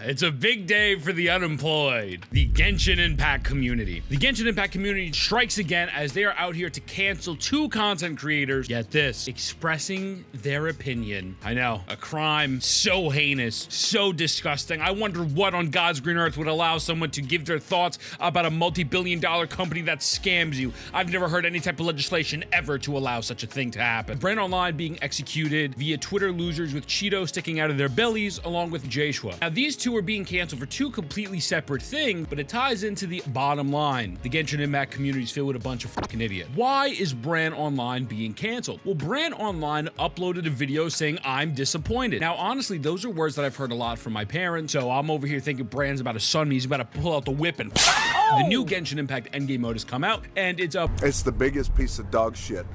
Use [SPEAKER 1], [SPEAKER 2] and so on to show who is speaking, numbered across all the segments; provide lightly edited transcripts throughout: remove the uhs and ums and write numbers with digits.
[SPEAKER 1] It's a big day for the unemployed. The Genshin Impact community. The Genshin Impact community strikes again as they are out here to cancel 2 content creators, get this, expressing their opinion. I know, a crime so heinous, so disgusting. I wonder what on God's green earth would allow someone to give their thoughts about a multi-billion-dollar company that scams you. I've never heard any type of legislation ever to allow such a thing to happen. Branonline being executed via Twitter losers with Cheetos sticking out of their bellies, along with Jshoea. Now, these two are being canceled for 2 completely separate things, but it ties into the bottom line. The Genshin Impact community is filled with a bunch of fucking idiots. Why is Branonline being canceled? Well, Branonline uploaded a video saying, "I'm disappointed." Now, honestly, those are words that I've heard a lot from my parents, so I'm over here thinking Bran's about to sun me. He's about to pull out the whip and The new Genshin Impact endgame mode has come out, and it's up.
[SPEAKER 2] It's the biggest piece of dog shit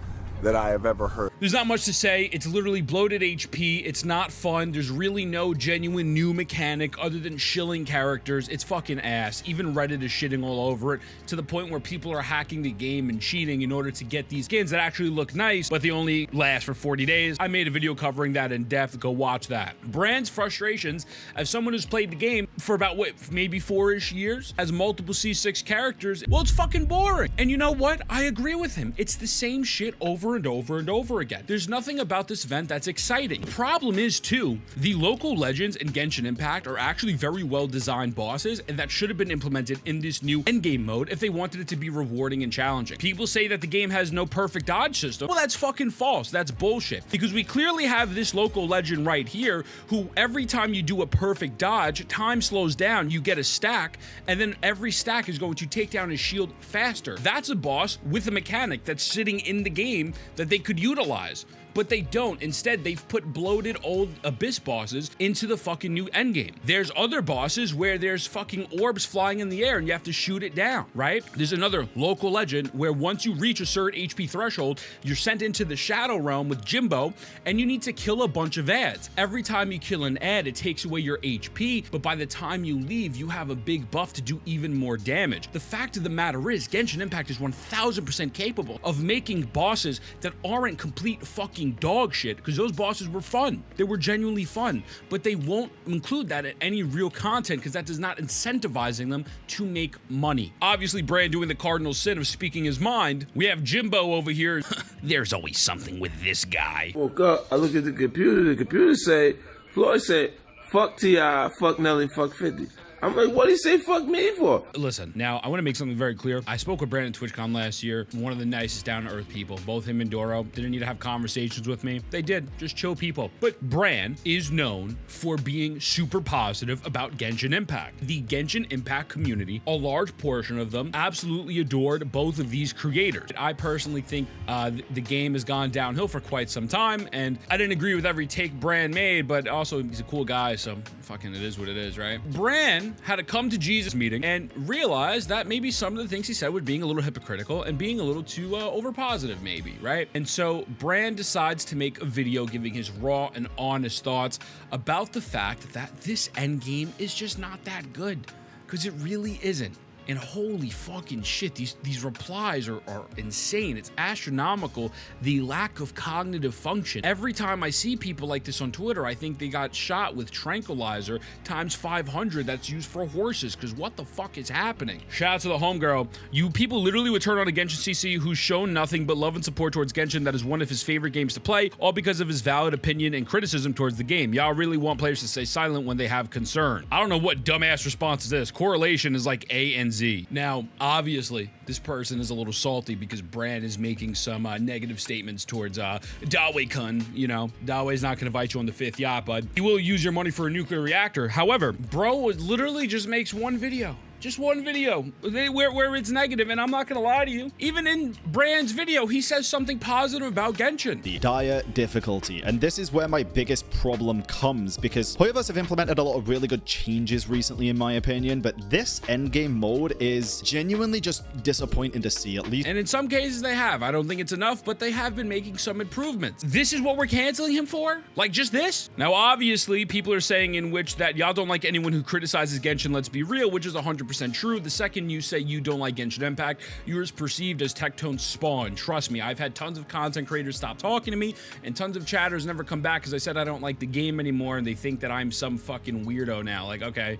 [SPEAKER 2] that I have ever heard.
[SPEAKER 1] There's not much to say. It's literally bloated HP. It's not fun. There's really no genuine new mechanic other than shilling characters. It's fucking ass. Even Reddit is shitting all over it, to the point where people are hacking the game and cheating in order to get these skins that actually look nice, but they only last for 40 days. I made a video covering that in depth. Go watch that. Brand's frustrations, as someone who's played the game for about, maybe 4-ish years, has multiple C6 characters, well, it's fucking boring. And you know what? I agree with him. It's the same shit over and over and over again. There's nothing about this event that's exciting. The problem is, too, the local legends in Genshin Impact are actually very well designed bosses, and that should have been implemented in this new endgame mode if they wanted it to be rewarding and challenging. People say that the game has no perfect dodge system. Well, that's fucking false. That's bullshit. Because we clearly have this local legend right here who every time you do a perfect dodge, time slows down, you get a stack, and then every stack is going to take down his shield faster. That's a boss with a mechanic that's sitting in the game that they could utilize, but they don't. Instead, they've put bloated old Abyss bosses into the fucking new endgame. There's other bosses where there's fucking orbs flying in the air and you have to shoot it down, right? There's another local legend where once you reach a certain HP threshold, you're sent into the Shadow Realm with Jimbo, and you need to kill a bunch of ads. Every time you kill an ad, it takes away your HP, but by the time you leave, you have a big buff to do even more damage. The fact of the matter is, Genshin Impact is 1000% capable of making bosses that aren't complete fucking dog shit, because those bosses were fun. They were genuinely fun, but they won't include that in any real content because that does not incentivizing them to make money. Obviously, Bran doing the cardinal sin of speaking his mind. We have Jimbo over here. There's always something with this guy.
[SPEAKER 3] Woke up, I look at the computer say, Floyd said, fuck T.I., fuck Nelly, fuck 50. I'm like, what did he say fuck me for?
[SPEAKER 1] Listen, now I want to make something very clear. I spoke with Brandon at TwitchCon last year. One of the nicest down-to-earth people. Both him and Doro didn't need to have conversations with me. They did, just chill people. But Bran is known for being super positive about Genshin Impact. The Genshin Impact community, a large portion of them, absolutely adored both of these creators. I personally think the game has gone downhill for quite some time, and I didn't agree with every take Bran made, but also he's a cool guy, so fucking it is what it is, right? Bran had a come to Jesus meeting and realized that maybe some of the things he said were being a little hypocritical and being a little too over positive, maybe, right? And so Bran decides to make a video giving his raw and honest thoughts about the fact that this endgame is just not that good, because it really isn't. And holy fucking shit, these replies are insane. It's astronomical, the lack of cognitive function. Every time I see people like this on Twitter, I think they got shot with tranquilizer times 500 that's used for horses, because what the fuck is happening? Shout out to the homegirl. You people literally would turn on a Genshin CC who's shown nothing but love and support towards Genshin that is one of his favorite games to play, all because of his valid opinion and criticism towards the game. Y'all really want players to stay silent when they have concern. I don't know what dumbass response is this. Correlation is like A and Z. Now, obviously, this person is a little salty because Bran is making some negative statements towards Dawei-kun. You know, Dawei's not going to invite you on the 5th yacht, bud. He will use your money for a nuclear reactor. However, bro literally just makes one video. Just one video where it's negative, and I'm not gonna lie to you. Even in Bran's video, he says something positive about Genshin.
[SPEAKER 4] The dire difficulty, and this is where my biggest problem comes, because Hoyoverse have implemented a lot of really good changes recently, in my opinion, but this endgame mode is genuinely just disappointing to see, at least.
[SPEAKER 1] And in some cases they have. I don't think it's enough, but they have been making some improvements. This is what we're canceling him for? Like, just this? Now, obviously, people are saying in which that y'all don't like anyone who criticizes Genshin, let's be real, which is 100% 100% true. The second you say you don't like Genshin Impact, you're perceived as Tectone's spawn. Trust me, I've had tons of content creators stop talking to me, and tons of chatters never come back because I said I don't like the game anymore, and they think that I'm some fucking weirdo now. Like, okay,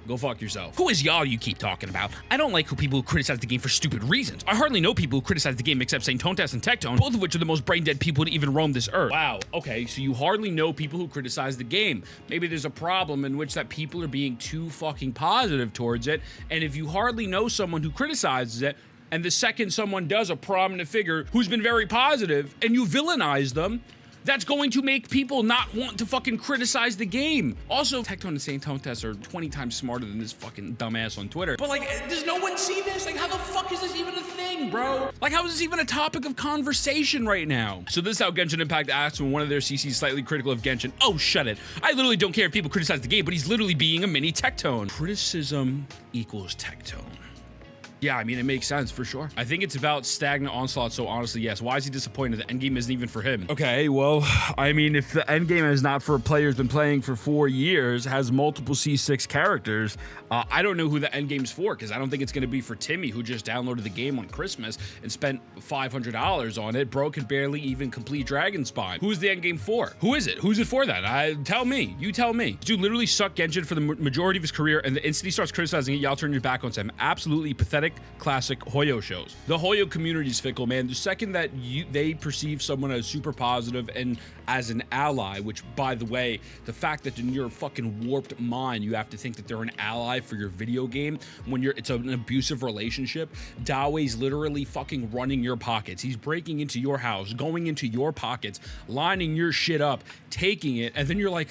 [SPEAKER 1] go fuck yourself. Who is y'all you keep talking about? I don't like people who criticize the game for stupid reasons. I hardly know people who criticize the game except Saint Tontas and Tectone, both of which are the most brain-dead people to even roam this earth. Wow, okay, so you hardly know people who criticize the game. Maybe there's a problem in which that people are being too fucking positive towards it, and if you hardly know someone who criticizes it, and the second someone does, a prominent figure who's been very positive, and you villainize them, that's going to make people not want to fucking criticize the game. Also, Tectone and Saint Tontas are 20 times smarter than this fucking dumbass on Twitter. But like, does no one see this? Like, how the fuck is this even a thing, bro? Like, how is this even a topic of conversation right now? So this is how Genshin Impact asks when one of their CCs slightly critical of Genshin. Oh, shut it. I literally don't care if people criticize the game, but he's literally being a mini Tectone. Criticism equals Tectone. Yeah, I mean, it makes sense for sure. I think it's about Stagnant Onslaught, so honestly, yes. Why is he disappointed? The endgame isn't even for him. Okay, well, I mean, if the endgame is not for a player who's been playing for 4 years, has multiple C6 characters, I don't know who the endgame's for, because I don't think it's going to be for Timmy, who just downloaded the game on Christmas and spent $500 on it. Bro could barely even complete Dragon Spawn. Who's the endgame for? Who is it? Who's it for then? Tell me. You tell me. Dude literally sucked Genshin for the majority of his career, and the instant he starts criticizing it, y'all turn your back on him. Absolutely pathetic. Classic Hoyo shows. The Hoyo community is fickle, man. The second that they perceive someone as super positive and as an ally, which, by the way, the fact that in your fucking warped mind you have to think that they're an ally for your video game when it's an abusive relationship, Dawei's literally fucking running your pockets. He's breaking into your house, going into your pockets, lining your shit up, taking it, and then you're like,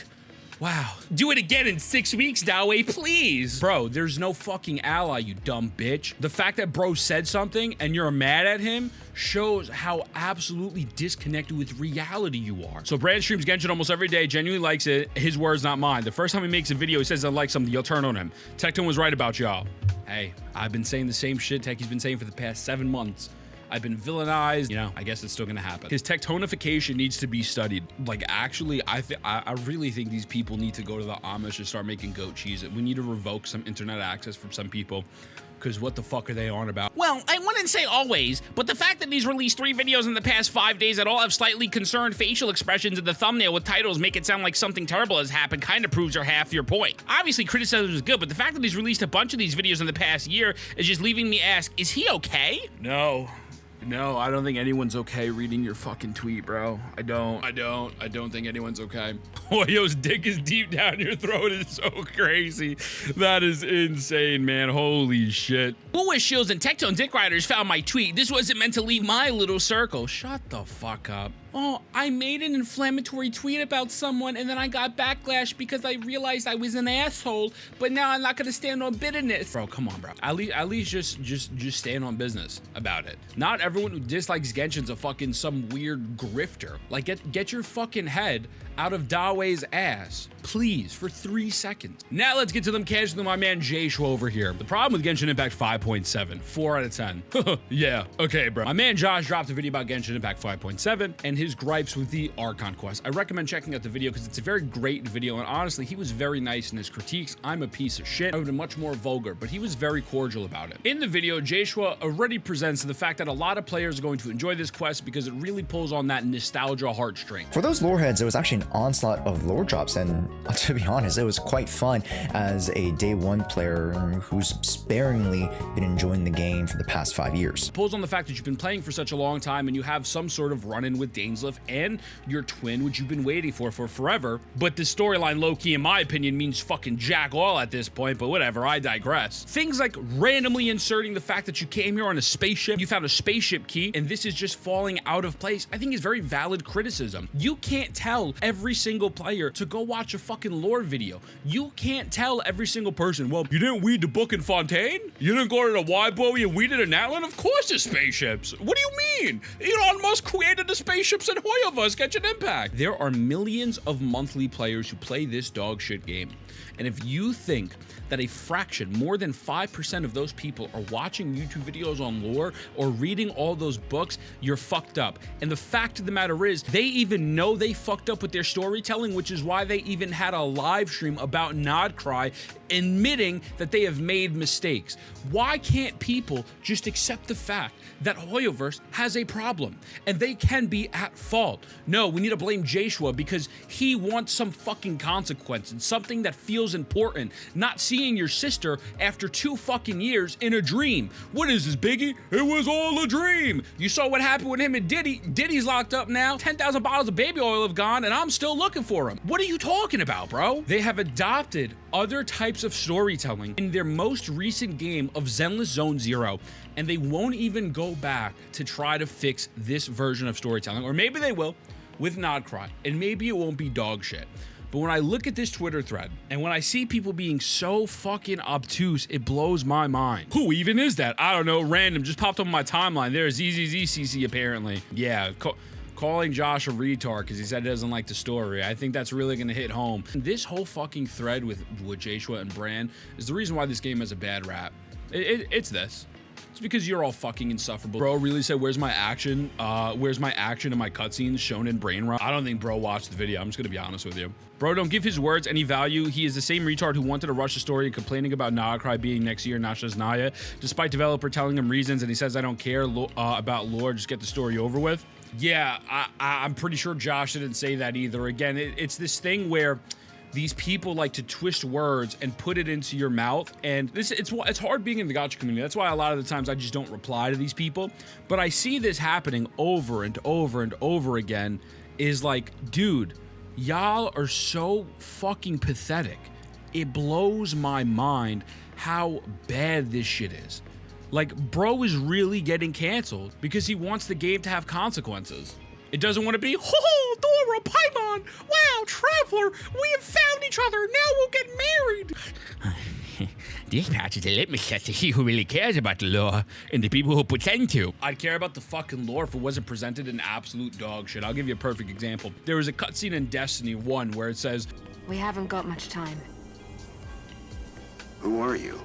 [SPEAKER 1] wow. Do it again in 6 weeks, Dawei, please. Bro, there's no fucking ally, you dumb bitch. The fact that bro said something and you're mad at him shows how absolutely disconnected with reality you are. So Brand streams Genshin almost every day, genuinely likes it. His words, not mine. The first time he makes a video, he says I like something, you'll turn on him. Tectone was right about y'all. Hey, I've been saying the same shit Techie's been saying for the past 7 months. I've been villainized. You know, I guess it's still gonna happen. His tectonification needs to be studied. Like, actually, I really think these people need to go to the Amish and start making goat cheese. We need to revoke some internet access from some people, because what the fuck are they on about? Well, I wouldn't say always, but the fact that he's released 3 videos in the past 5 days that all have slightly concerned facial expressions in the thumbnail with titles make it sound like something terrible has happened kind of proves half your point. Obviously, criticism is good, but the fact that he's released a bunch of these videos in the past year is just leaving me ask, is he okay? No, I don't think anyone's okay reading your fucking tweet, bro. I don't think anyone's okay. Hoyo's dick is deep down your throat is so crazy. That is insane, man. Holy shit. Wish Shields and Tectone Dick Riders found my tweet. This wasn't meant to leave my little circle. Shut the fuck up. Oh, I made an inflammatory tweet about someone and then I got backlash because I realized I was an asshole, but now I'm not gonna stand on bitterness. Bro, come on, bro. At least just stand on business about it. Not everyone who dislikes Genshin's a fucking some weird grifter. Like, get your fucking head out of Dawei's ass, please, for 3 seconds. Now let's get to them casually, my man Jshoea over here. The problem with Genshin Impact 5.7, 4 out of 10. Yeah, okay, bro. My man Josh dropped a video about Genshin Impact 5.7 and his gripes with the Archon quest. I recommend checking out the video because it's a very great video, and honestly, he was very nice in his critiques. I'm a piece of shit. I would have been much more vulgar, but he was very cordial about it. In the video, Jshoea already presents the fact that a lot of players are going to enjoy this quest because it really pulls on that nostalgia heartstring.
[SPEAKER 5] For those lore heads, it was actually an onslaught of lore drops, and to be honest, it was quite fun as a day one player who's sparingly been enjoying the game for the past 5 years.
[SPEAKER 1] It pulls on the fact that you've been playing for such a long time and you have some sort of run-in with Dainsleif and your twin, which you've been waiting for forever. But the storyline, low-key, in my opinion, means fucking jack all at this point, but whatever, I digress. Things like randomly inserting the fact that you came here on a spaceship, you found a spaceship key, and this is just falling out of place, I think is very valid criticism. You can't tell every single player to go watch a fucking lore video. You can't tell every single person, well, you didn't weed the book in Fontaine? You didn't go to the Wide Bowie and weed it in Atlan? Of course there's spaceships. What do you mean? Elon Musk created the spaceship 100% Hoyoverse Genshin Impact. There are millions of monthly players who play this dog shit game. And if you think that a fraction, more than 5% of those people are watching YouTube videos on lore or reading all those books, you're fucked up. And the fact of the matter is, they even know they fucked up with their storytelling, which is why they even had a live stream about Nodcry admitting that they have made mistakes. Why can't people just accept the fact that Hoyoverse has a problem and they can be at fault? No, we need to blame Jshoea because he wants some fucking consequences, something that feels important, not seeing your sister after 2 fucking years in a dream. What is this, Biggie? It was all a dream. You saw what happened with him and Diddy. Diddy's locked up now. 10,000 bottles of baby oil have gone and I'm still looking for him. What are you talking about, bro? They have adopted other types of storytelling in their most recent game of Zenless Zone Zero, and they won't even go back to try to fix this version of storytelling. Or maybe they will with Nodcry, and maybe it won't be dog shit. But when I look at this Twitter thread, and when I see people being so fucking obtuse, it blows my mind. Who even is that? I don't know, random, just popped up on my timeline. There's ZZZCC apparently. Yeah, calling Josh a retard because he said he doesn't like the story. I think that's really gonna hit home. This whole fucking thread with Jshoea and Bran is the reason why this game has a bad rap. It's this. It's because you're all fucking insufferable. Bro really said, where's my action? Where's my action and my cutscenes shown in brain rot? I don't think bro watched the video. I'm just gonna be honest with you. Bro don't give his words any value. He is the same retard who wanted to rush the story and complaining about Nodcry being next year, not just Naya, despite developer telling him reasons, and he says, I don't care about lore, just get the story over with. Yeah, I'm pretty sure Josh didn't say that either. Again, it's this thing where these people like to twist words and put it into your mouth, and it's hard being in the gacha community. That's why a lot of the times I just don't reply to these people. But I see this happening over and over and over again. Is like, dude, y'all are so fucking pathetic. It blows my mind how bad this shit is. Like, bro is really getting canceled because he wants the game to have consequences. It doesn't want to be, oh, Dora, Paimon, wow, Traveler, we have found each other, now we'll get married. This patch is a litmus test to see who really cares about the lore and the people who pretend to. I'd care about the fucking lore if it wasn't presented in absolute dog shit. I'll give you a perfect example. There was a cutscene in Destiny 1 where it says,
[SPEAKER 6] we haven't got much time.
[SPEAKER 2] Who are you?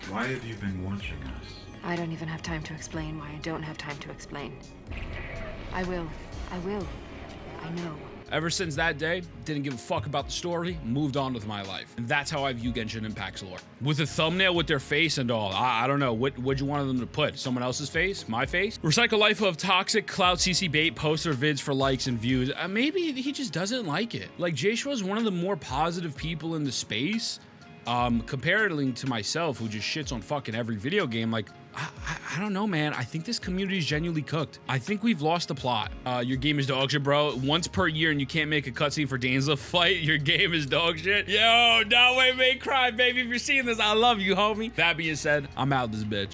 [SPEAKER 7] Why have you been watching us?
[SPEAKER 6] I don't even have time to explain why I don't have time to explain. I will. I know.
[SPEAKER 1] Ever since that day, didn't give a fuck about the story, moved on with my life. And that's how I view Genshin Impact's lore. With a thumbnail with their face and all, I don't know, what'd you want them to put? Someone else's face? My face? Recycle life of toxic cloud CC bait, post their vids for likes and views. Maybe he just doesn't like it. Like, Jshoea is one of the more positive people in the space, comparatively to myself, who just shits on fucking every video game. Like, I don't know, man. I think this community is genuinely cooked. I think we've lost the plot. Your game is dog shit, bro. Once per year and you can't make a cutscene for Danzla fight, your game is dog shit. Yo, no way, make cry, baby. If you're seeing this, I love you, homie. That being said, I'm out this bitch.